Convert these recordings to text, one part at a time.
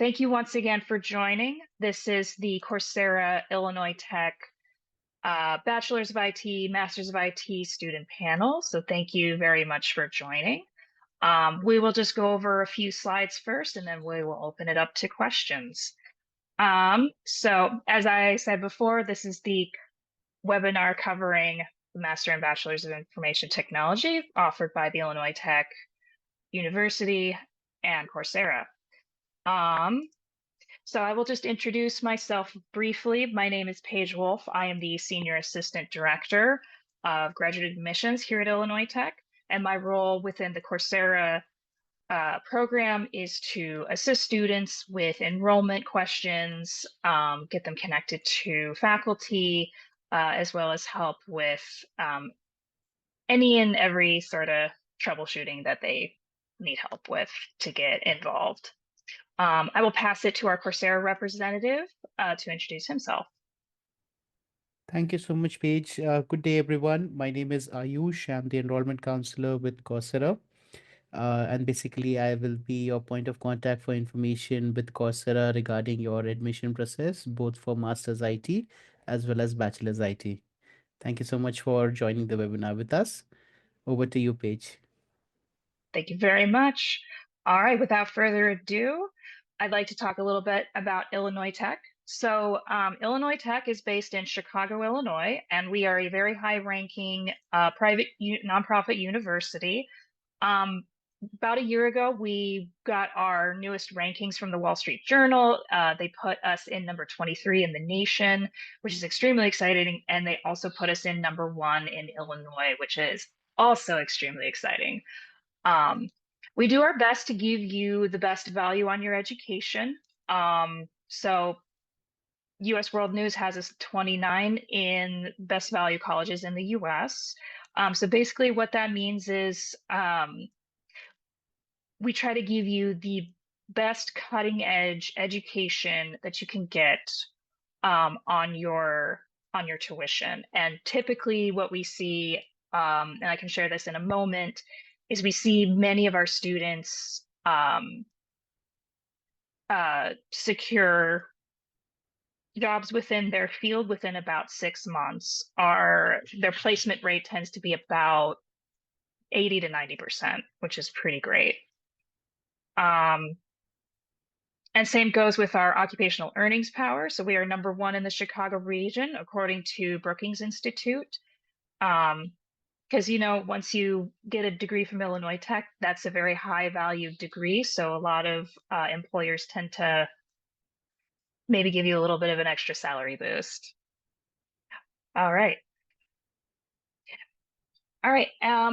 Thank you once again for joining. This is the Coursera Illinois Tech Bachelor's of IT, Master's of IT student panel. So thank you very much for joining. We will just go over a few slides first, and then we will open it up to questions. So as I said before, this is the webinar covering the Master and Bachelor's of Information Technology offered by the Illinois Tech University and Coursera. So I will just introduce myself briefly. My name is Paige Wolf. I am the Senior Assistant Director of Graduate Admissions here at Illinois Tech, and my role within the Coursera program is to assist students with enrollment questions, get them connected to faculty, as well as help with any and every sort of troubleshooting that they need help with to get involved. I will pass it to our Coursera representative to introduce himself. Thank you so much, Paige. Good day, everyone. My name is Ayush. I'm the enrollment counselor with Coursera. And basically, I will be your point of contact for information with Coursera regarding your admission process, both for Master's IT as well as Bachelor's IT. Thank you so much for joining the webinar with us. Over to you, Paige. Thank you very much. All right, without further ado, I'd like to talk a little bit about Illinois Tech. So Illinois Tech is based in Chicago, Illinois, and we are a very high-ranking private nonprofit university. About a year ago, we got our newest rankings from the Wall Street Journal. They put us in number 23 in the nation, which is extremely exciting. And they also put us in number 1 in Illinois, which is also extremely exciting. We do our best to give you the best value on your education. So US World News has us 29 in best value colleges in the US. So basically what that means is we try to give you the best cutting edge education that you can get on your tuition. And typically what we see, and I can share this in a moment, is we see many of our students secure jobs within their field within about 6 months. Their placement rate tends to be about 80 to 90%, which is pretty great. And same goes with our occupational earnings power. So we are number 1 in the Chicago region, according to Brookings Institute. Because, once you get a degree from Illinois Tech, that's a very high value degree. So a lot of employers tend to maybe give you a little bit of an extra salary boost. All right. All right.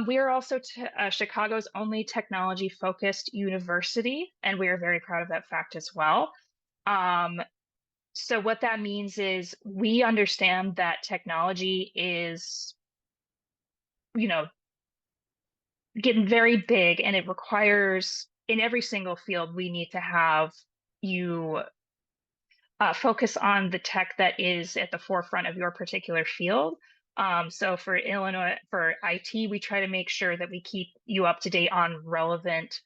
We are also Chicago's only technology-focused university, and we are very proud of that fact as well. So what that means is we understand that technology is, getting very big, and it requires, in every single field, we need to have you focus on the tech that is at the forefront of your particular field. So for IT, we try to make sure that we keep you up to date on relevant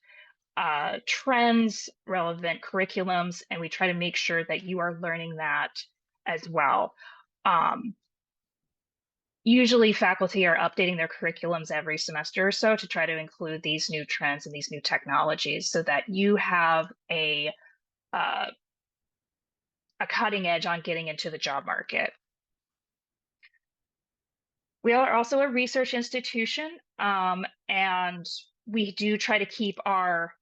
trends, relevant curriculums, and we try to make sure that you are learning that as well. Usually faculty are updating their curriculums every semester or so to try to include these new trends and these new technologies so that you have a cutting edge on getting into the job market. We are also a research institution, and we do try to keep our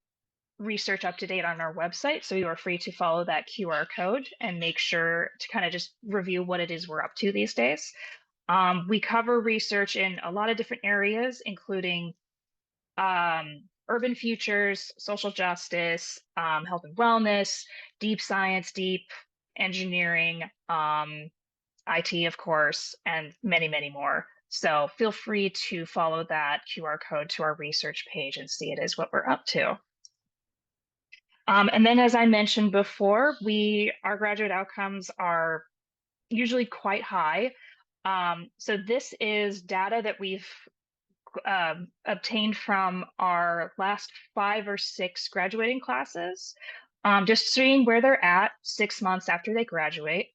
research up to date on our website. So you are free to follow that QR code and make sure to kind of just review what it is we're up to these days. We cover research in a lot of different areas, including urban futures, social justice, health and wellness, deep science, deep engineering, IT, of course, and many, many more. So feel free to follow that QR code to our research page and see it is what we're up to. And then, as I mentioned before, our graduate outcomes are usually quite high. So this is data that we've obtained from our last 5 or 6 graduating classes. just seeing where they're at 6 months after they graduate.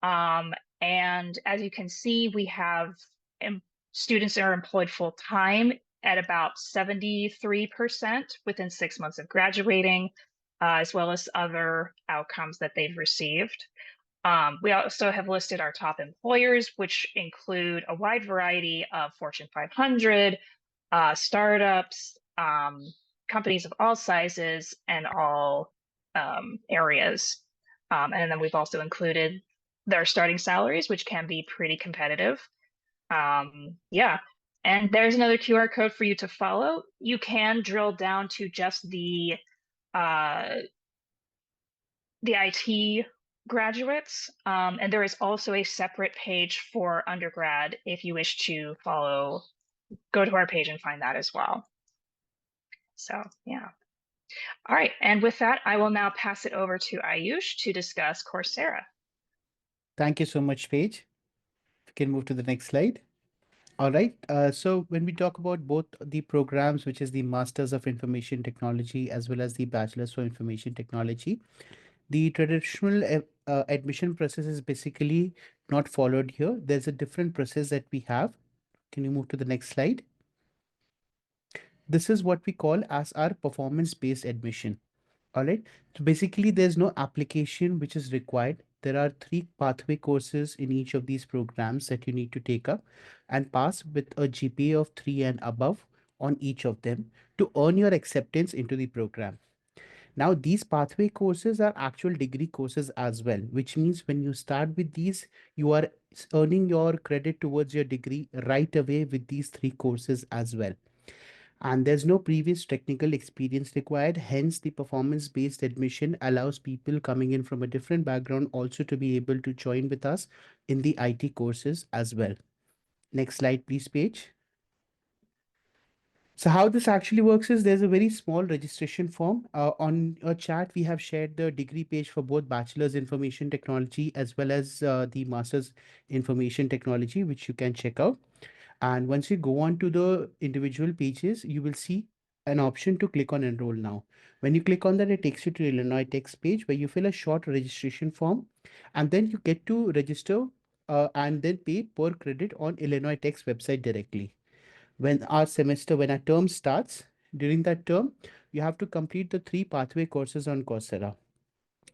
Um, and as you can see, we have em students that are employed full time at about 73% within 6 months of graduating, as well as other outcomes that they've received. We also have listed our top employers, which include a wide variety of Fortune 500, startups, companies of all sizes and all areas. And then we've also included their starting salaries, which can be pretty competitive. Yeah. And there's another QR code for you to follow. You can drill down to just uh, the IT graduates. And there is also a separate page for undergrad if you wish to follow, go to our page and find that as well. So, yeah. All right. And with that, I will now pass it over to Ayush to discuss Coursera. Thank you so much, Paige. We can move to the next slide. All right. So when we talk about both the programs, which is the Masters of Information Technology as well as the Bachelors for Information Technology, the traditional admission process is basically not followed here. There's a different process that we have. Can you move to the next slide? This is what we call as our performance-based admission. All right. So basically, there's no application which is required. There are three pathway courses in each of these programs that you need to take up and pass with a GPA of 3 and above on each of them to earn your acceptance into the program. Now, these pathway courses are actual degree courses as well, which means when you start with these, you are earning your credit towards your degree right away with these three courses as well. And there's no previous technical experience required. Hence, the performance based admission allows people coming in from a different background also to be able to join with us in the IT courses as well. Next slide, please, Paige. So how this actually works is there's a very small registration form. On a chat, we have shared the degree page for both Bachelor's Information Technology as well as the Master's Information Technology, which you can check out. And once you go on to the individual pages, you will see an option to click on Enroll Now. When you click on that, it takes you to Illinois Tech's page where you fill a short registration form and then you get to register and then pay per credit on Illinois Tech's website directly. When our term starts, during that term, you have to complete the three pathway courses on Coursera.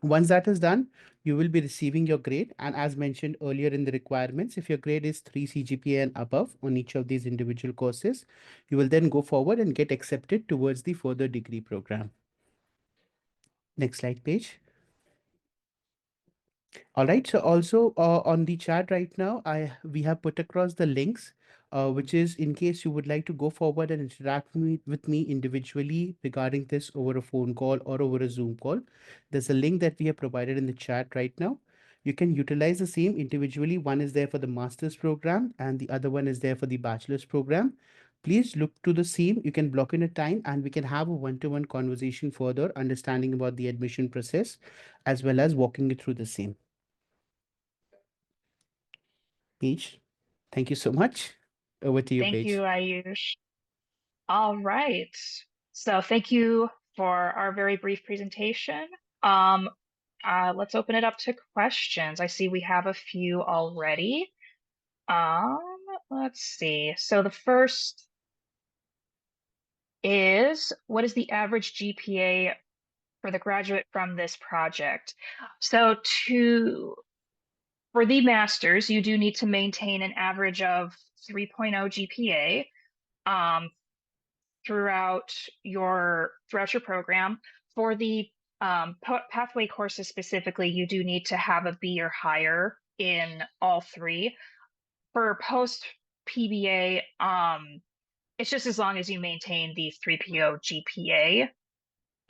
Once that is done, you will be receiving your grade. And as mentioned earlier in the requirements, if your grade is 3 CGPA and above on each of these individual courses, you will then go forward and get accepted towards the further degree program. Next slide, page. All right. So also on the chat right now, we have put across the links, which is in case you would like to go forward and interact with me individually regarding this over a phone call or over a Zoom call. There's a link that we have provided in the chat right now. You can utilize the same individually. One is there for the master's program and the other one is there for the bachelor's program. Please look to the same. You can block in a time and we can have a one-to-one conversation further, understanding about the admission process as well as walking you through the same. Paige, thank you so much. Over to you, Thank you, Paige. Ayush. All right. So thank you for our very brief presentation. Um, let's open it up to questions. I see we have a few already. Um, let's see. So the first is, what is the average GPA for the graduate from this project? So for the master's, you do need to maintain an average of 3.0 GPA um, throughout your program. For the pathway courses specifically, you do need to have a B or higher in all three. For post PBA, it's just as long as you maintain the 3.0 GPA,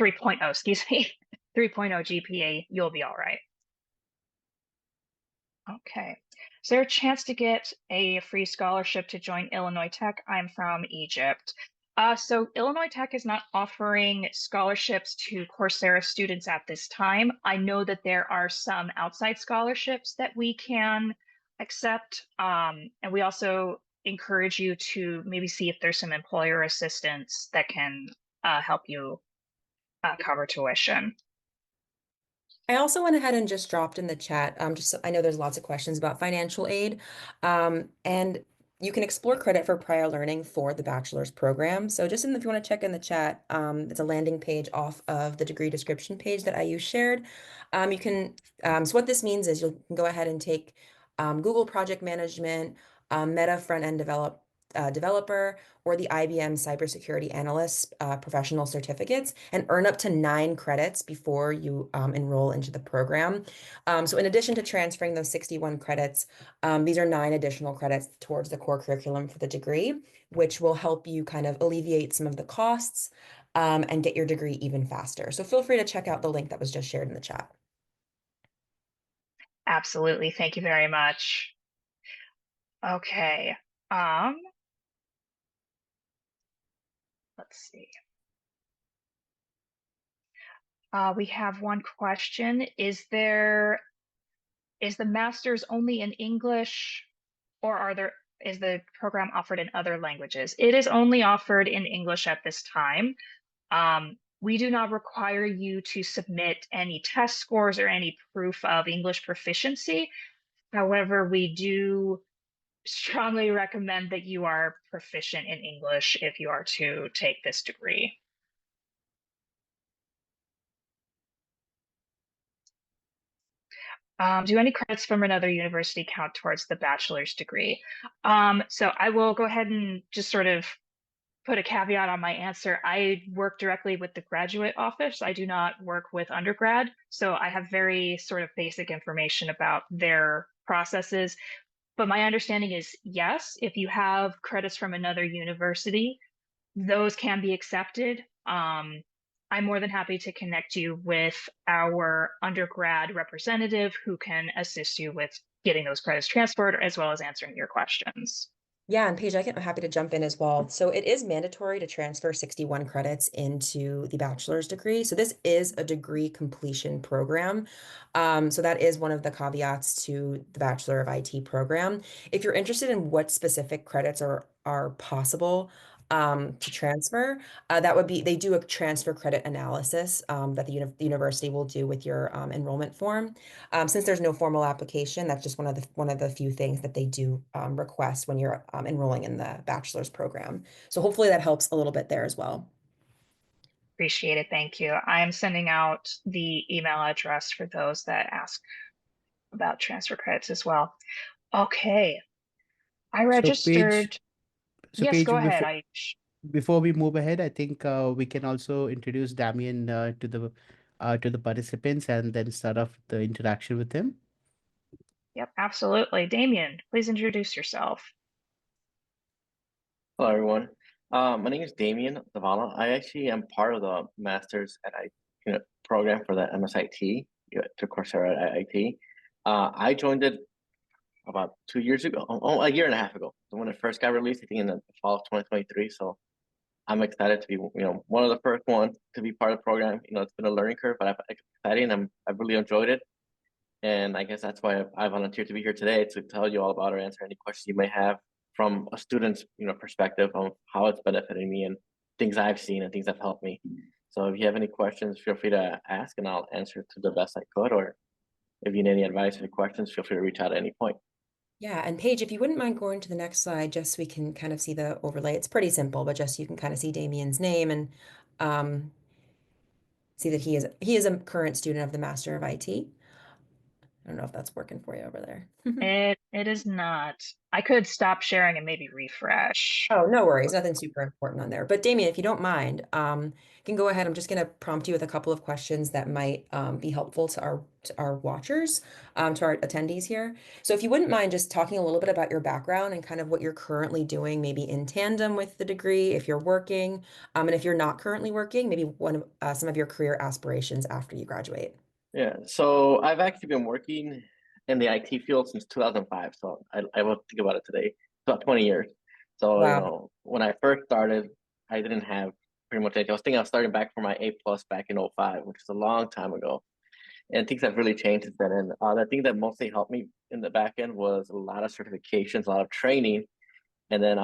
3.0, excuse me, 3.0 GPA, you'll be all right. Okay. Is there a chance to get a free scholarship to join Illinois Tech? I'm from Egypt. So Illinois Tech is not offering scholarships to Coursera students at this time. I know that there are some outside scholarships that we can accept. And we also encourage you to maybe see if there's some employer assistance that can help you cover tuition. I also went ahead and just dropped in the chat. Just so, I know there's lots of questions about financial aid, and you can explore credit for prior learning for the bachelor's program. So if you want to check in the chat, it's a landing page off of the degree description page that IU shared. You can. So what this means is you can go ahead and take Google Project Management, Meta Front End Developer, or the IBM Cybersecurity Analyst professional certificates and earn up to 9 credits before you enroll into the program. So in addition to transferring those 61 credits, these are 9 additional credits towards the core curriculum for the degree, which will help you kind of alleviate some of the costs and get your degree even faster. So feel free to check out the link that was just shared in the chat. Absolutely. Thank you very much. Okay. Um, let's see. We have one question. Is the master's only in English, or is the program offered in other languages? It is only offered in English at this time. We do not require you to submit any test scores or any proof of English proficiency. However, we do strongly recommend that you are proficient in English if you are to take this degree. Do any credits from another university count towards the bachelor's degree? So I will go ahead and just sort of put a caveat on my answer. I work directly with the graduate office. I do not work with undergrad. So I have very sort of basic information about their processes. But my understanding is yes, if you have credits from another university, those can be accepted. I'm more than happy to connect you with our undergrad representative who can assist you with getting those credits transferred as well as answering your questions. Yeah, and Paige, I'm happy to jump in as well. So it is mandatory to transfer 61 credits into the bachelor's degree. So this is a degree completion program. So that is one of the caveats to the Bachelor of IT program. If you're interested in what specific credits are possible to transfer, that would be they do a transfer credit analysis that the university will do with your enrollment form. Since there's no formal application, that's just one of the few things that they do request when you're enrolling in the bachelor's program. So hopefully that helps a little bit there as well. Appreciate it. Thank you. I am sending out the email address for those that ask about transfer credits as well. Okay. I So Paige, registered. so Yes, Paige, go ahead. I before we move ahead, I think we can also introduce Damien to the participants and then start off the interaction with him. Yep, absolutely. Damien, please introduce yourself. Hello, everyone. My name is Damien Zavala. I actually am part of the Masters at program for the MSIT to Coursera at IIT. I joined it about 2 years ago, a year and a half ago. So when it first got released, I think in the fall of 2023. So I'm excited to be, one of the first ones to be part of the program. It's been a learning curve, but it's exciting. I've really enjoyed it. And I guess that's why I volunteered to be here today to tell you all about or answer any questions you may have from a student's perspective on how it's benefiting me and things I've seen and things that have helped me. So if you have any questions, feel free to ask and I'll answer to the best I could. Or if you need any advice or questions, feel free to reach out at any point. Yeah, and Paige, if you wouldn't mind going to the next slide, just so we can kind of see the overlay. It's pretty simple, but just so you can kind of see Damien's name and um, see that he is a current student of the Master of IT. I don't know if that's working for you over there. It is not. I could stop sharing and maybe refresh. Oh, no worries. Nothing super important on there. But Damien, if you don't mind, you can go ahead. I'm just going to prompt you with a couple of questions that might be helpful to our watchers, to our attendees here. So if you wouldn't mind just talking a little bit about your background and kind of what you're currently doing, maybe in tandem with the degree, if you're working, and if you're not currently working, maybe some of your career aspirations after you graduate. Yeah, so I've actually been working in the IT field since 2005. So I will think about it today. It's about 20 years. So, Wow. when I first started, I didn't have pretty much anything. I was thinking I was starting back for my A plus back in '05, which is a long time ago. And things have really changed since then. And the thing that mostly helped me in the back end was a lot of certifications, a lot of training. And then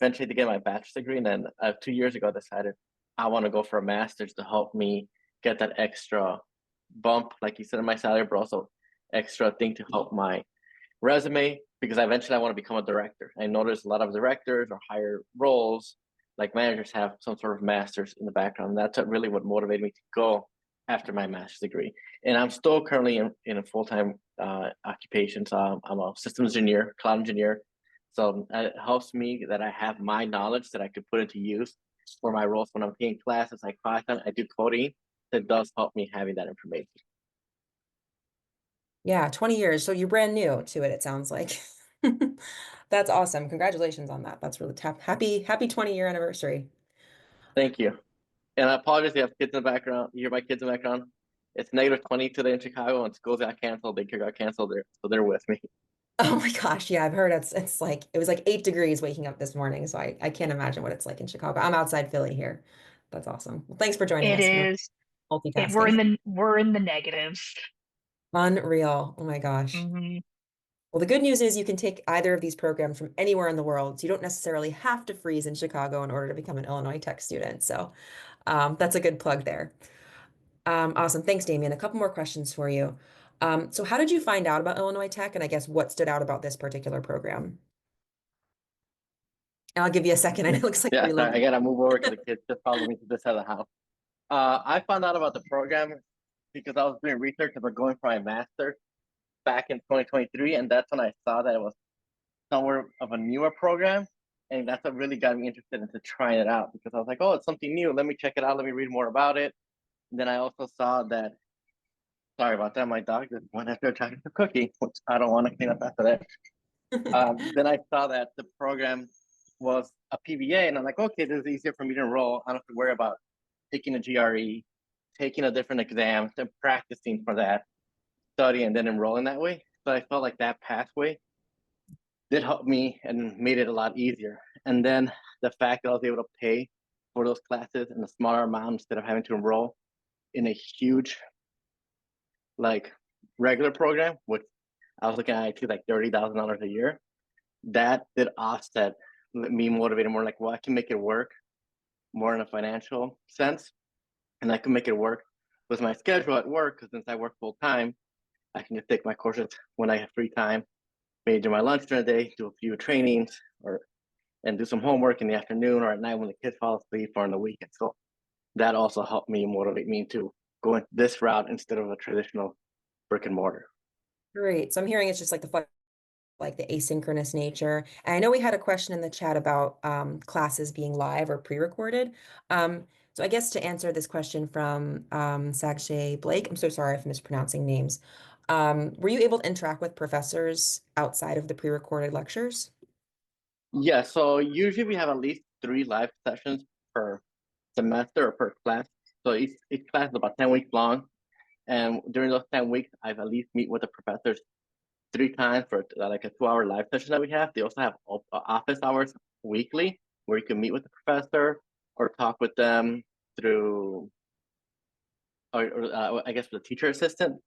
eventually to get my bachelor's degree. And then 2 years ago, I decided I want to go for a master's to help me get that extra bump, like you said, in my salary, but also extra thing to help my resume, because eventually I want to become a director. I notice a lot of directors or higher roles, like managers, have some sort of master's in the background. That's really what motivated me to go after my master's degree. And I'm still currently in a full-time occupation. So I'm a systems engineer, cloud engineer. So it helps me that I have my knowledge that I could put into use for my roles when I'm taking classes like Python. I do coding. That does help me having that information. Yeah, 20 years. So you're brand new to it sounds like. That's awesome. Congratulations on that. That's really happy 20-year anniversary. Thank you. And I apologize if you have kids in the background. You hear my kids in the background. It's -20 today in Chicago, and schools got canceled. Daycare got canceled. So they're with me. Oh my gosh, yeah, I've heard it's like it was like 8 degrees waking up this morning, so I can't imagine what it's like in Chicago. I'm outside Philly here. That's awesome. Well, thanks for joining It us. is. Multitasking. We're in the negatives. Unreal. Oh my gosh. Hmm. Well, the good news is you can take either of these programs from anywhere in the world, so you don't necessarily have to freeze in Chicago in order to become an Illinois Tech student. So that's a good plug there. Awesome. Thanks, Damien. A couple more questions for you. So how did you find out about Illinois Tech, and I guess what stood out about this particular program? And I'll give you a second. And it looks like Yeah, you're sorry, I relocating. gotta move over because the kids just followed me to this side of the house. I found out about the program because I was doing research about going for my master's back in 2023, and that's when I saw that it was somewhere of a newer program, and that's what really got me interested into trying it out, because I was like, oh, it's something new. Let me check it out. Let me read more about it. And then I also saw that. Sorry about that. My dog just went after attacking the cookie, which I don't want to clean up after that. Then I saw that the program was a PBA, and I'm like, okay, this is easier for me to enroll. I don't have to worry about taking a GRE, taking a different exam, and practicing for that, study, and then enrolling that way. So I felt like that pathway did help me and made it a lot easier. And then the fact that I was able to pay for those classes in a smaller amount instead of having to enroll in a huge, like, regular program, which I was looking at like $30,000 a year, that did offset me motivated more, like, well, I can make it work more in a financial sense, and I can make it work with my schedule at work, because since I work full time, I can just take my courses when I have free time, maybe do my lunch during the day, do a few trainings, and do some homework in the afternoon or at night when the kids fall asleep or on the weekend. So that also helped me motivate me to go in this route instead of a traditional brick and mortar. Great. So I'm hearing it's just like the asynchronous nature. And I know we had a question in the chat about classes being live or pre-recorded. So I guess to answer this question from Sakshay Blake, I'm so sorry if I'm mispronouncing names. Were you able to interact with professors outside of the pre-recorded lectures? Yeah, so usually we have at least 3 live sessions per semester or per class. So each class is about 10 weeks long. And during those 10 weeks, I've at least meet with the professors 3 times for like a 2-hour live session that we have. They also have office hours weekly where you can meet with the professor or talk with them through, or I guess with the teacher assistant.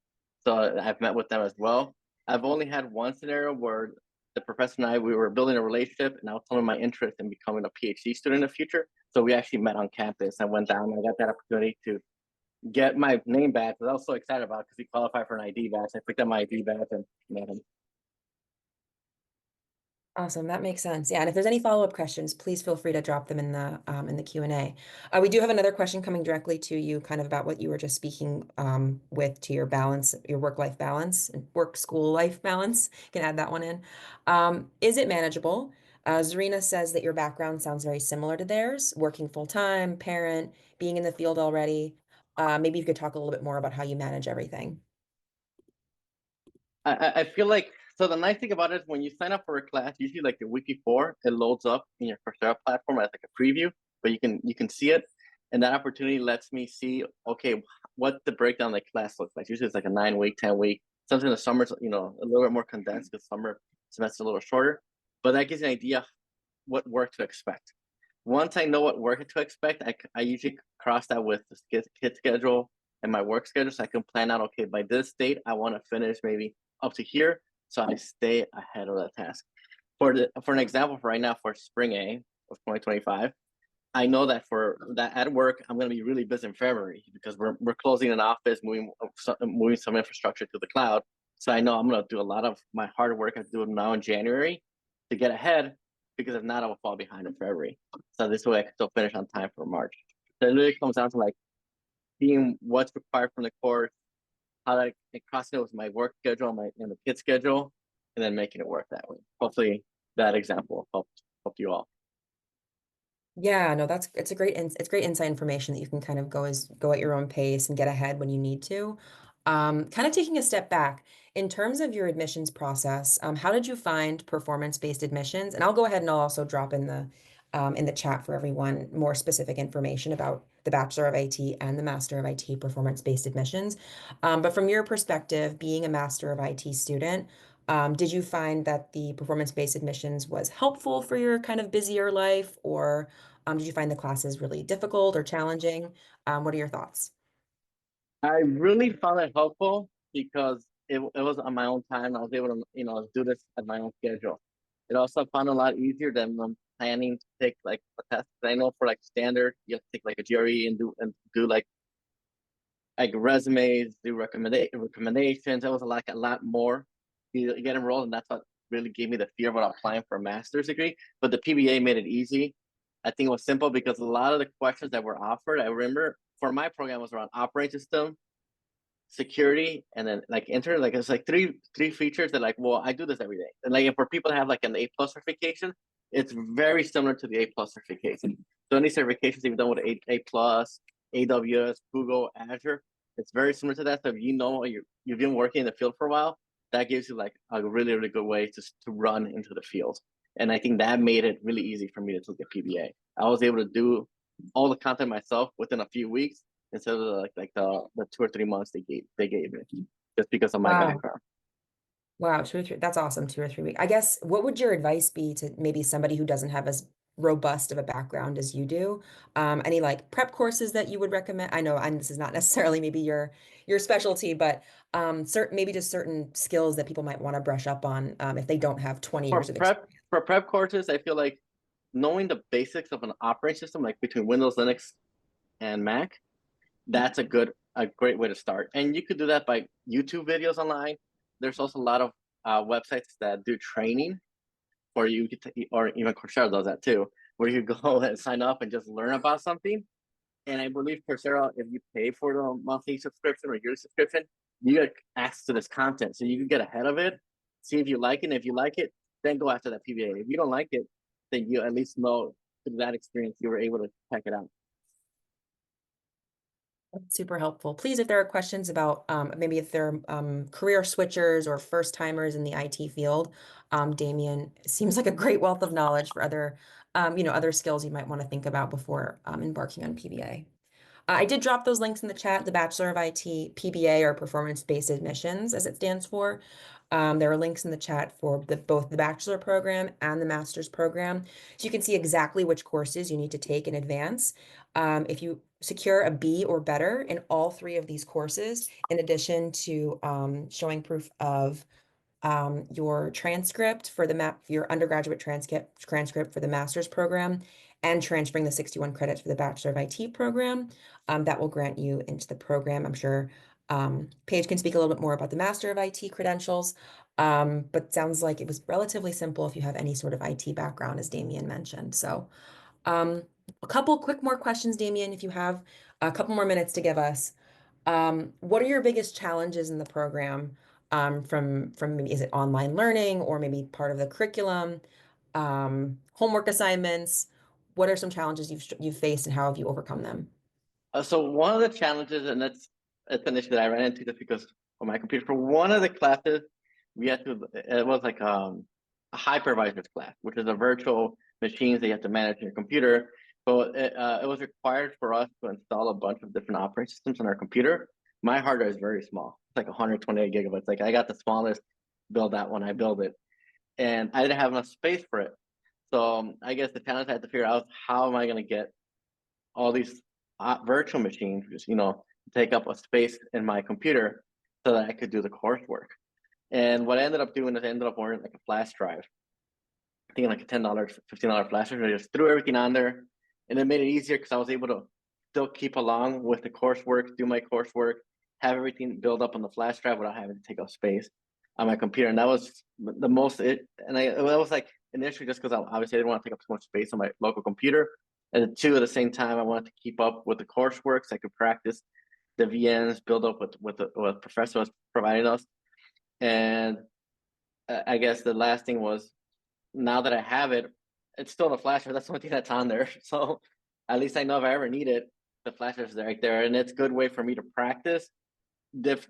So I've met with them as well. I've only had one scenario where the professor and we were building a relationship, and I was telling him my interest in becoming a PhD student in the future. So we actually met on campus. I went down and I got that opportunity to get my name badge, that I was so excited about because he qualified for an ID badge. I picked up my ID badge and met him. Awesome, that makes sense. Yeah, and if there's any follow-up questions, please feel free to drop them in the Q&A. We do have another question coming directly to you, kind of about what you were just speaking with to your balance, your work-life balance and work-school life balance. You can add that one in. Is it manageable? Zarina says that your background sounds very similar to theirs, working full-time, parent, being in the field already. Maybe you could talk a little bit more about how you manage everything. I feel like, so the nice thing about it is when you sign up for a class, usually like the week before, it loads up in your Coursera platform as like a preview, but you can see it, and that opportunity lets me see, okay, what the breakdown of the class looks like. Usually it's like a 9-week, 10-week. Sometimes the summer's a little bit more condensed because summer semester's a little shorter, but that gives you an idea of what work to expect. Once I know what work to expect, I usually cross that with the kid schedule and my work schedule, so I can plan out, okay, by this date I want to finish maybe up to here, so I stay ahead of that task. For an example, for right now, for spring A of 2025, I know that for that at work, I'm going to be really busy in February because we're closing an office, moving some infrastructure to the cloud. So I know I'm going to do a lot of my hard work. I have to do it now in January to get ahead, because if not, I will fall behind in February. So this way I can still finish on time for March. So it really comes down to like seeing what's required from the course, how that crossing it with my work schedule and the kid schedule, and then making it work that way. Hopefully that example helped you all. Yeah, no, it's a it's great inside information that you can kind of go at your own pace and get ahead when you need to. Kind of taking a step back, in terms of your admissions process, how did you find performance-based admissions? And I'll go ahead and I'll also drop in the chat for everyone more specific information about the Bachelor of IT and the Master of IT performance-based admissions. But from your perspective, being a Master of IT student, did you find that the performance-based admissions was helpful for your kind of busier life, or did you find the classes really difficult or challenging? What are your thoughts? I really found it helpful because it was on my own time. I was able to, do this at my own schedule. It also found a lot easier than planning to take like a test. I know for like standard, you have to take like a GRE and do like resumes, do recommendations. It was like a lot more. You get enrolled, and that's what really gave me the fear about applying for a master's degree. But the PBA made it easy. I think it was simple because a lot of the questions that were offered, I remember for my program was around operating system, security, and then like internet. Like it's like three features that like, well, I do this every day. And like for people that have like an A+ certification, it's very similar to the A+ certification. So any certifications you've done with A+, AWS, Google, Azure, it's very similar to that. So if you've been working in the field for a while, that gives you like a really, really good way to run into the field. And I think that made it really easy for me to take the PBA. I was able to do all the content myself within a few weeks instead of like the 2 or 3 months they gave me, just because of my Wow. background. Wow, 2 or 3, that's awesome. 2 or 3 weeks. I guess, what would your advice be to maybe somebody who doesn't have as robust of a background as you do? Any like prep courses that you would recommend? I know, and this is not necessarily maybe your specialty, but maybe just certain skills that people might want to brush up on if they don't have 20 For years of experience. prep courses, I feel like knowing the basics of an operating system, like between Windows, Linux, and Mac, that's a great way to start. And you could do that by YouTube videos online. There's also a lot of websites that do training, or or even Coursera does that too, where you go and sign up and just learn about something. And I believe Coursera, if you pay for the monthly subscription or yearly subscription, you get access to this content, so you can get ahead of it, see if you like it. And if you like it, then go after that PBA. If you don't like it, then you at least know through that experience you were able to check it out. That's super helpful. Please, if there are questions about maybe if they're career switchers or first timers in the IT field, Damien seems like a great wealth of knowledge for other skills you might want to think about before embarking on PBA. I did drop those links in the chat, the Bachelor of IT, PBA, or performance-based admissions, as it stands for. There are links in the chat for both the Bachelor program and the Master's program. So you can see exactly which courses you need to take in advance. If you secure a B or better in all three of these courses, in addition to showing proof of your transcript for your undergraduate transcript for the master's program, and transferring the 61 credits for the Bachelor of IT program, that will grant you into the program. I'm sure Paige can speak a little bit more about the Master of IT credentials, but sounds like it was relatively simple if you have any sort of IT background, as Damien mentioned. So a couple quick more questions, Damien, if you have a couple more minutes to give us. What are your biggest challenges in the program, from maybe, is it online learning or maybe part of the curriculum, homework assignments? What are some challenges you've faced, and how have you overcome them? So one of the challenges, and it's an issue that I ran into just because of my computer. For one of the classes, it was like a hypervisor's class, which is a virtual machines that you have to manage in your computer. So it was required for us to install a bunch of different operating systems on our computer. My hard drive is very small. It's like 128 gigabytes. Like I got the smallest, build that one, I build it. And I didn't have enough space for it. So I guess the challenge I had to figure out, how am I going to get all these virtual machines, take up a space in my computer so that I could do the coursework. And what I ended up doing is I ended up ordering like a flash drive. I think like a $10, $15 flash drive. I just threw everything on there, and it made it easier because I was able to still keep along with the coursework, do my coursework, have everything build up on the flash drive without having to take up space on my computer. And that was the most it was like initially just because obviously I didn't want to take up so much space on my local computer. And two, at the same time, I wanted to keep up with the coursework so I could practice the VNs, build up with what the professor was providing us. And I guess the last thing was, now that I have it, it's still the flash drive. That's the only thing that's on there. So at least I know if I ever need it, the flash drive is right there. And it's a good way for me to practice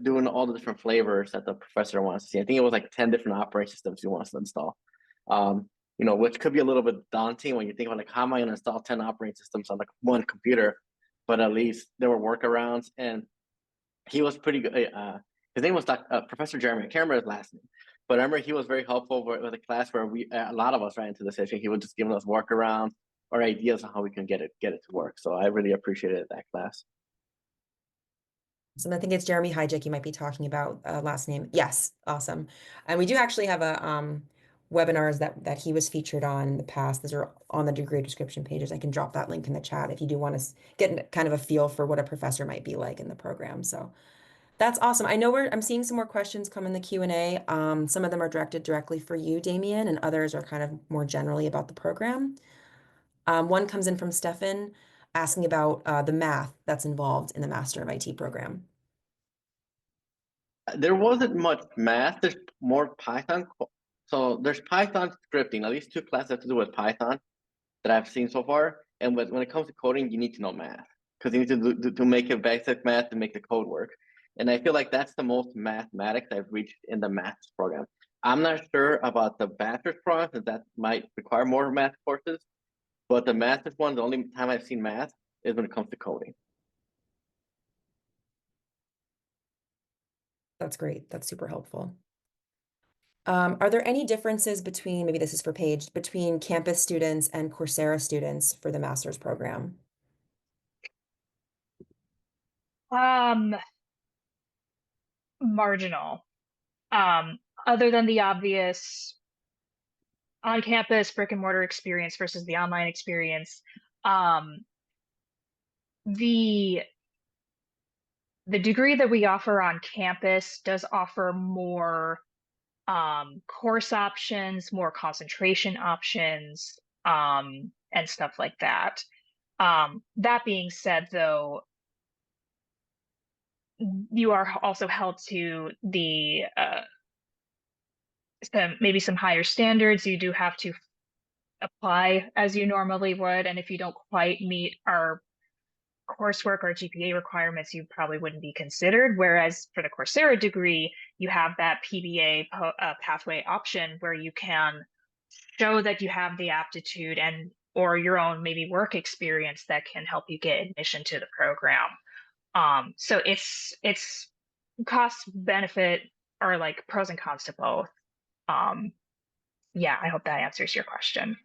doing all the different flavors that the professor wants to see. I think it was like 10 different operating systems he wants to install. Which could be a little bit daunting when you think about like, how am I going to install 10 operating systems on like one computer? But at least there were workarounds, and he was pretty good. His name was Professor Jeremy. I can't remember his last name, but I remember he was very helpful with a class where a lot of us ran into the session. He was just giving us workarounds or ideas on how we can get it to work. So I really appreciated that class. So I think it's Jeremy Hijack you might be talking about, last name. Yes, awesome. And we do actually have a webinars that he was featured on in the past. Those are on the degree description pages. I can drop that link in the chat if you do want to get kind of a feel for what a professor might be like in the program. So that's awesome. I know I'm seeing some more questions come in the Q&A. Some of them are directed directly for you, Damien, and others are kind of more generally about the program. One comes in from Stefan asking about the math that's involved in the Master of IT program. There wasn't much math. There's more Python. So there's Python scripting. At least 2 classes have to do with Python that I've seen so far. And when it comes to coding, you need to know math because you need to make a basic math to make the code work. And I feel like that's the most mathematics I've reached in the math program. I'm not sure about the bachelor's program, because that might require more math courses. But the master's one, the only time I've seen math is when it comes to coding. That's great. That's super helpful. Are there any differences between, maybe this is for Paige, between campus students and Coursera students for the master's program? Marginal. Other than the obvious on-campus brick and mortar experience versus the online experience, the degree that we offer on campus does offer more course options, more concentration options, and stuff like that. That being said, though, you are also held to the maybe some higher standards. You do have to apply as you normally would, and if you don't quite meet our coursework or GPA requirements, you probably wouldn't be considered. Whereas for the Coursera degree, you have that PBA pathway option where you can show that you have the aptitude and or your own maybe work experience that can help you get admission to the program. So it's cost benefit or like pros and cons to both. Yeah, I hope that answers your question.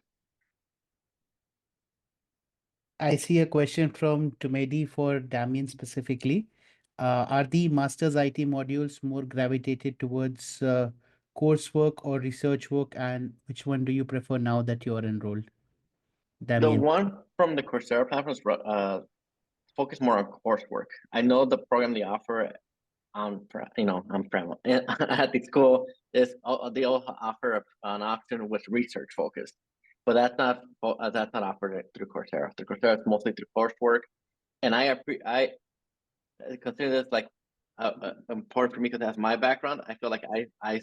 I see a question from Tumedi for Damien specifically. Are the master's IT modules more gravitated towards coursework or research work, and which one do you prefer now that you're enrolled? The Damien. one from the Coursera platform is focus more on coursework. I know the program they offer at the school is they all offer an option with research focus, but that's not offered through Coursera. The Coursera is mostly through coursework, and I consider this like important for me because that's my background. I feel like I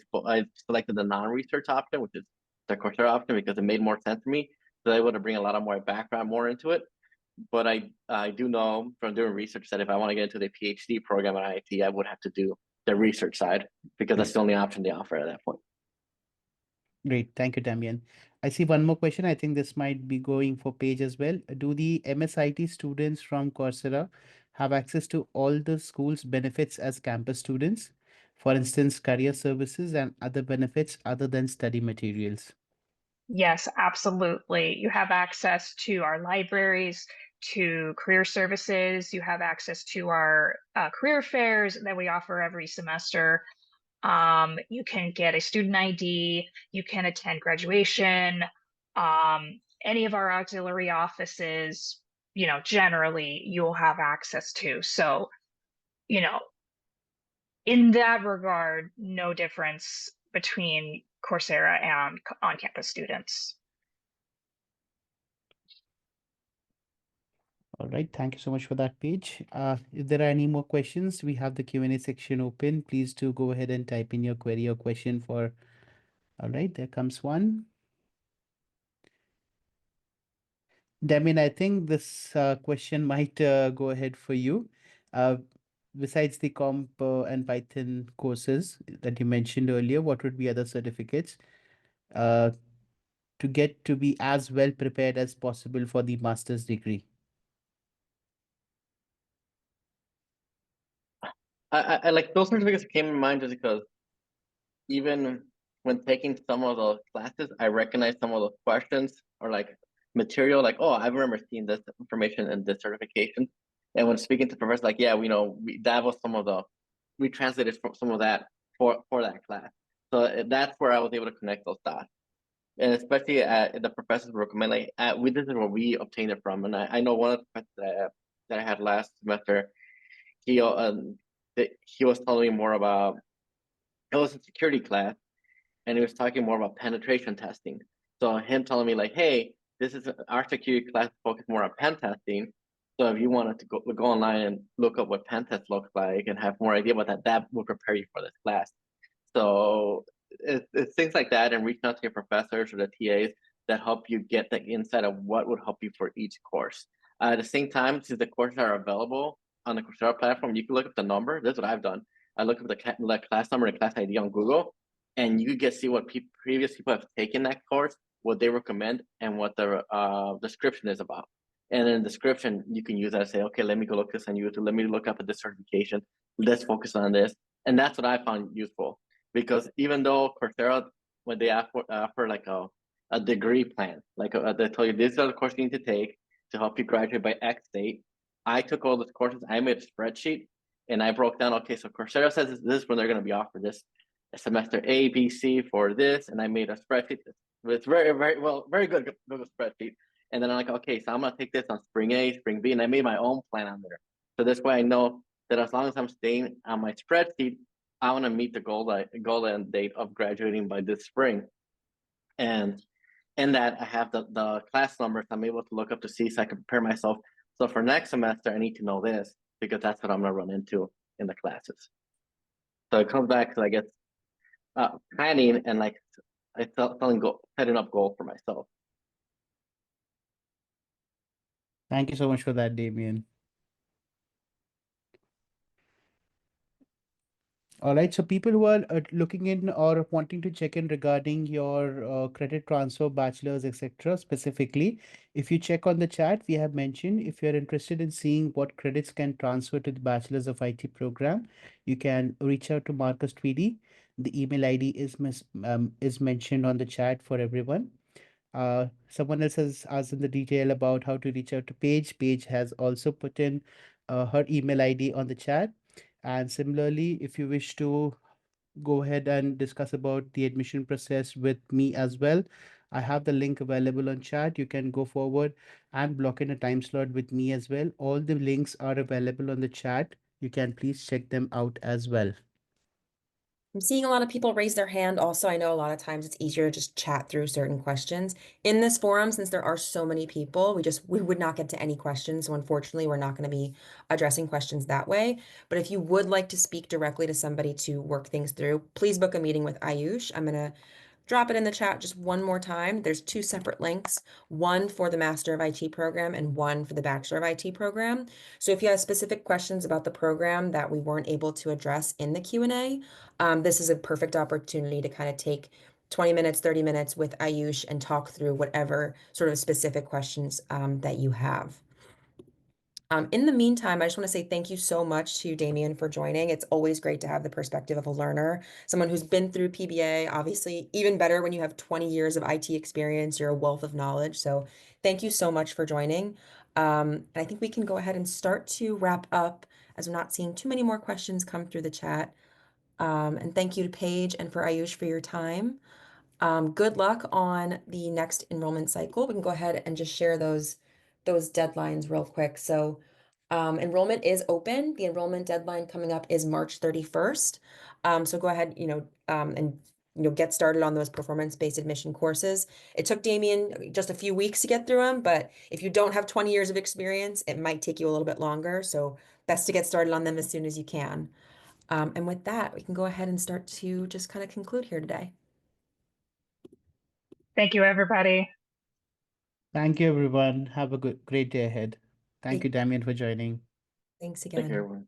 selected the non-research option, which is the Coursera option, because it made more sense to me. So I would to bring a lot of more background more into it. But I do know from doing research that if I want to get into the PhD program at IT, I would have to do the research side because that's the only option they offer at that point. Great. Thank you, Damien. I see one more question. I think this might be going for Paige as well. Do the MSIT students from Coursera have access to all the school's benefits as campus students? For instance, career services and other benefits other than study materials? Yes, absolutely. You have access to our libraries, to career services. You have access to our career fairs that we offer every semester. You can get a student ID. You can attend graduation. any of our auxiliary offices, generally you'll have access to. So, you know, in that regard, no difference between Coursera and on-campus students. All right, thank you so much for that, Paige. If there are any more questions, we have the Q&A section open. Please do go ahead and type in your query or question for. All right, there comes one. Damien, I think this question might go ahead for you. Uh, Besides the Comp and Python courses that you mentioned earlier, what would be other certificates uh, to get to be as well prepared as possible for the master's degree? I like those certificates came in mind just because even when taking some of those classes, I recognize some of those questions or like material, like, oh, I remember seeing this information in this certification. And when speaking to professors, like, yeah, that was we translated from some of that for that class. So that's where I was able to connect those dots. And especially the professors recommend, like, this is where we obtained it from. And I know one of the professors that I had last semester, he, he was telling me more about, it was a security class, and he was talking more about penetration testing. So him telling me like, hey, this is our security class focused more on pen testing. So if you wanted to go online and look up what pen test looks like and have more idea about that, that will prepare you for this class. So it's things like that, and reaching out to your professors or the TAs that help you get the insight of what would help you for each course. At the same time, since the courses are available on the Coursera platform, you can look up the number. This is what I've done. I look up the class number and class ID on Google, and you get see what previous people have taken that course, what they recommend, and what the description is about. And in the description, you can use that to say, okay, let me go look this on YouTube. Let me look up at this certification. Let's focus on this. And that's what I found useful, because even though Coursera, when they offer like a degree plan, like they tell you these are the courses you need to take to help you graduate by X date. I took all those courses, I made a spreadsheet, and I broke down, okay, so Coursera says this is when they're going to be offered this semester A, B, C for this, and I made a spreadsheet. It's very good Google spreadsheet. And then I'm like, okay, so I'm gonna take this on spring A, spring B, and I made my own plan on there. So this way I know that as long as I'm staying on my spreadsheet, I want to meet the goal end date of graduating by this spring. And in that I have the class numbers I'm able to look up to see so I can prepare myself. So for next semester, I need to know this because that's what I'm gonna run into in the classes. So it comes back to, I guess, planning and like setting up goals for myself. Thank you so much for that, Damien. All right, so people who are looking in or wanting to check in regarding your credit transfer, bachelor's, etc., specifically, if you check on the chat, we have mentioned if you're interested in seeing what credits can transfer to the Bachelor's of IT program, you can reach out to Marcus Tweedy. The email ID is mentioned on the chat for everyone. Someone else has asked in the detail about how to reach out to Paige. Paige has also put in her email ID on the chat. And similarly, if you wish to go ahead and discuss about the admission process with me as well, I have the link available on chat. You can go forward and block in a time slot with me as well. All the links are available on the chat. You can please check them out as well. I'm seeing a lot of people raise their hand. Also, I know a lot of times it's easier to just chat through certain questions. In this forum, since there are so many people, we would not get to any questions. So unfortunately, we're not going to be addressing questions that way. But if you would like to speak directly to somebody to work things through, please book a meeting with Ayush. I'm going to drop it in the chat just one more time. There's two separate links, one for the Master of IT program and one for the Bachelor of IT program. So if you have specific questions about the program that we weren't able to address in the Q&A, this is a perfect opportunity to kind of take 20 minutes, 30 minutes with Ayush and talk through whatever sort of specific questions that you have. In the meantime, I just want to say thank you so much to Damien for joining. It's always great to have the perspective of a learner, someone who's been through PBA, obviously even better when you have 20 years of IT experience, you're a wealth of knowledge. So thank you so much for joining. And I think we can go ahead and start to wrap up as we're not seeing too many more questions come through the chat. And thank you to Paige and for Ayush for your time. Good luck on the next enrollment cycle. We can go ahead and just share those deadlines real quick. So enrollment is open. The enrollment deadline coming up is March 31st. So go ahead, and get started on those performance-based admission courses. It took Damien just a few weeks to get through them, but if you don't have 20 years of experience, it might take you a little bit longer. So best to get started on them as soon as you can. And with that, we can go ahead and start to just kind of conclude here today. Thank you, everybody. Thank you, everyone. Have a great day ahead. Thank you, Damien, for joining. Thanks Thank you, again. everyone.